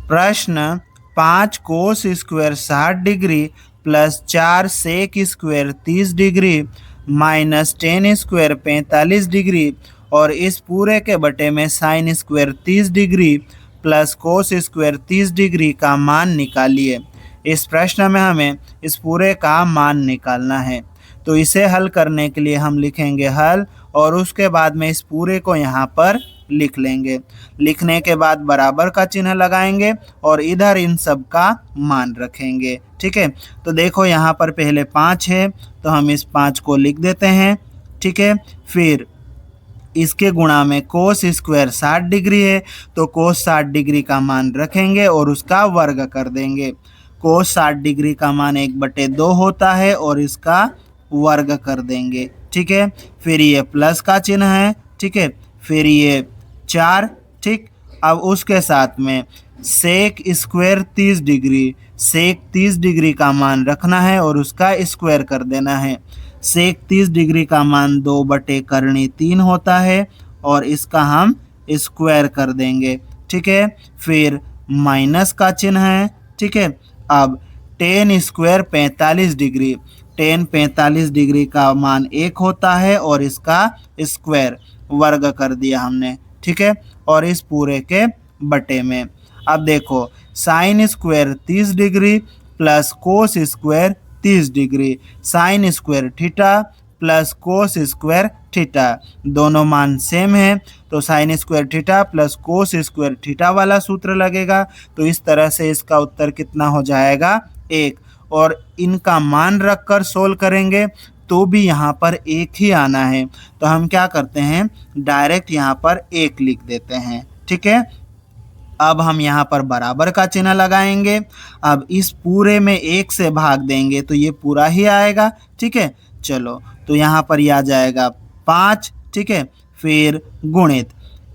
प्रश्न 5 cos square 60 degree plus 4 sec square 30 degree minus 10 square 45 degree और इस पूरे के बटे में sine square 30 degree plus cos square 30 degree का मान निकालिए। इस प्रश्न में हमें इस पूरे का मान निकालना है। तो इसे हल करने के लिए हम लिखेंगे हल और उसके बाद में इस पूरे को यहाँ पर लिख लेंगे। लिखने के बाद बराबर का चिन्ह लगाएंगे और इधर इन सब का मान रखेंगे। ठीक है, तो देखो यहाँ पर पहले 5 है तो हम इस 5 को लिख देते हैं। ठीक है, फिर इसके गुणा में कोस स्क्वायर 60 डिग्री है तो कोस 60 डिग्री का मान रखेंगे और उसका वर्ग कर देंगे। कोस 60 डिग्री का मान 1/2 होता है और इसका वर्ग कर देंगे। ठीक है, फिर ये प्लस का चिन्ह है। ठीक है, फिर ये 4। ठीक, अब उसके साथ में सेक स्क्वायर 30 डिग्री, सेक 30 डिग्री का मान रखना है और उसका स्क्वायर कर देना है। सेक 30 डिग्री का मान 2/3 होता है और इसका हम स्क्वायर कर देंगे। ठीक है, फिर माइनस का चिन्ह है। ठीक है, अब 10 स्क्वायर 45 डिग्री, 10 45 डिग्री का मान 1 होता है और इसका स्क्वायर वर्ग कर दिया हमने। ठीक है, और इस पूरे के बटे में अब देखो sign square 30 degree plus cos square 30 degree, sine square theta plus cos square theta, दोनों मान सेम है तो sine square theta plus cos square theta वाला सूत्र लगेगा। तो इस तरह से इसका उत्तर कितना हो जाएगा 1, और इनका मान रखकर सोल्व करेंगे तो भी यहाँ पर 1 ही आना है। तो हम क्या करते हैं डायरेक्ट यहाँ पर 1 लिख देते हैं। ठीक है, अब हम यहाँ पर बराबर का चिन्ह लगाएंगे। अब इस पूरे में 1 से भाग देंगे तो ये पूरा ही आएगा। ठीक है, चलो तो यहाँ पर ये आ जाएगा 5। ठीक है, फिर गुणित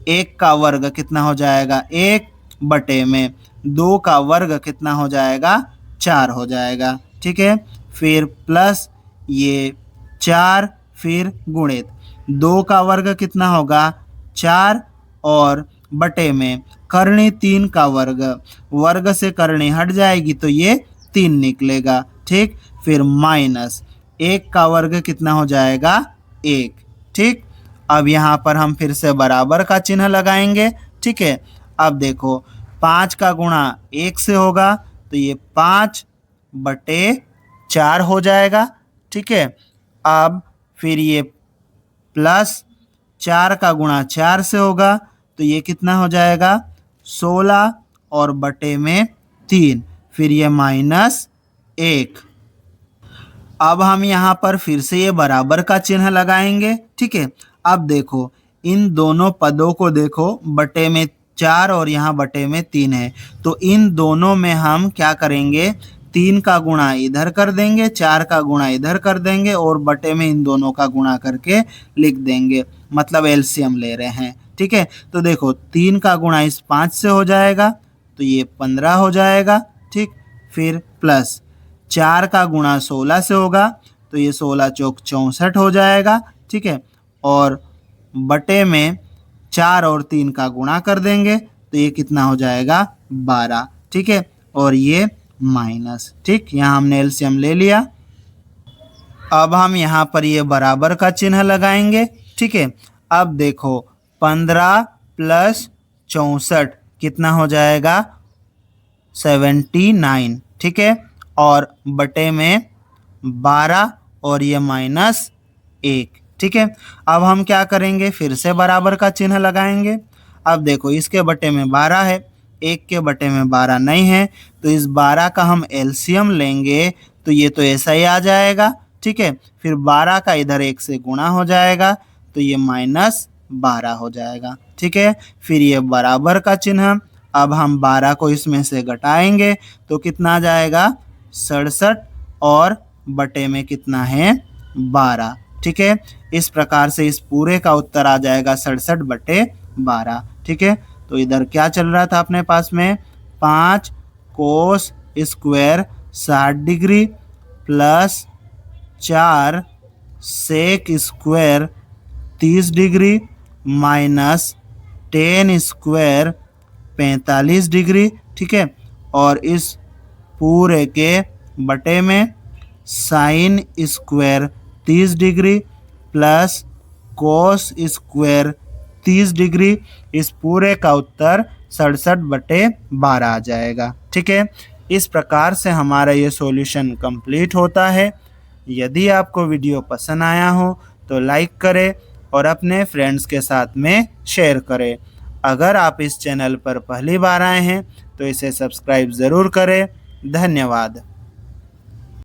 1 का वर्ग कितना हो जाएगा 1 बटे में 2 का वर्ग कितना हो जाएगा 4 हो जाएगा। ठीक है, फिर प्लस ये 4, फिर गुणित 2 का वर्ग कितना होगा 4 और बटे में करनी 3 का वर्ग, वर्ग से करनी हट जाएगी तो ये 3 निकलेगा। ठीक, फिर माइनस 1 का वर्ग कितना हो जाएगा 1। ठीक, अब यहाँ पर हम फिर से बराबर का चिन्ह लगाएंगे। ठीक है, अब देखो 5 का गुणा 1 से होगा तो ये 5/4 हो जाएगा। ठीक है, अब फिर ये प्लस 4 का गुणा 4 से होगा तो ये कितना हो जाएगा 16 और बटे में 3, फिर ये माइनस 1। अब हम यहाँ पर फिर से ये बराबर का चिन्ह लगाएंगे। ठीक है, अब देखो इन दोनों पदों को देखो, बटे में 4 और यहाँ बटे में 3 है तो इन दोनों में हम क्या करेंगे 3 का गुणा इधर कर देंगे, 4 का गुणा इधर कर देंगे और बटे में इन दोनों का गुणा करके लिख देंगे, मतलब एलसीएम ले रहे हैं। ठीक है, तो देखो 3 का गुणा इस 5 से हो जाएगा तो ये 15 हो जाएगा। ठीक, फिर प्लस 4 का गुणा 16 से होगा तो ये 16 चौक 64 हो जाएगा। ठीक है, और बटे में 4 और 3 का गुणा कर देंगे तो ये कितना हो जाएगा 12। ठीक है, और ये माइनस। ठीक, यहाँ हमने एलसीएम ले लिया। अब हम यहाँ पर ये बराबर का चिन्ह लगाएंगे। ठीक है, अब देखो 15 प्लस 64 कितना हो जाएगा 79। ठीक है, और बटे में 12 और ये माइनस 1। ठीक है, अब हम क्या करेंगे फिर से बराबर का चिन्ह लगाएंगे। अब देखो इसके बटे में 12 है, 1 के बटे में 12 नहीं है तो इस 12 का हम एलसीएम लेंगे तो ये तो ऐसा ही आ जाएगा। ठीक है, फिर 12 का इधर 1 से गुणा हो जाएगा तो ये माइनस 12 हो जाएगा। ठीक है, फिर ये बराबर का चिन्ह, अब हम 12 को इसमें से घटाएंगे तो कितना आ जाएगा 67 और बटे में कितना है 12। ठीक है, इस प्रकार से इस पूरे का उत्तर आ जाएगा 67/12। ठीक है, तो इधर क्या चल रहा था अपने पास में 5 cos square 60 degree plus 4 sec square 30 degree minus 10 square 45 degree, ठीक है। और इस पूरे के बटे में sine square 30 degree plus cos square 30 degree, इस पूरे का उत्तर 67/12 आ जाएगा, ठीक है। इस प्रकार से हमारा ये सॉल्यूशन कंप्लीट होता है। यदि आपको वीडियो पसंद आया हो तो लाइक करें और अपने फ्रेंड्स के साथ में शेयर करें। अगर आप इस चैनल पर पहली बार आए हैं तो इसे सब्सक्राइब ज़रूर करें। धन्यवाद।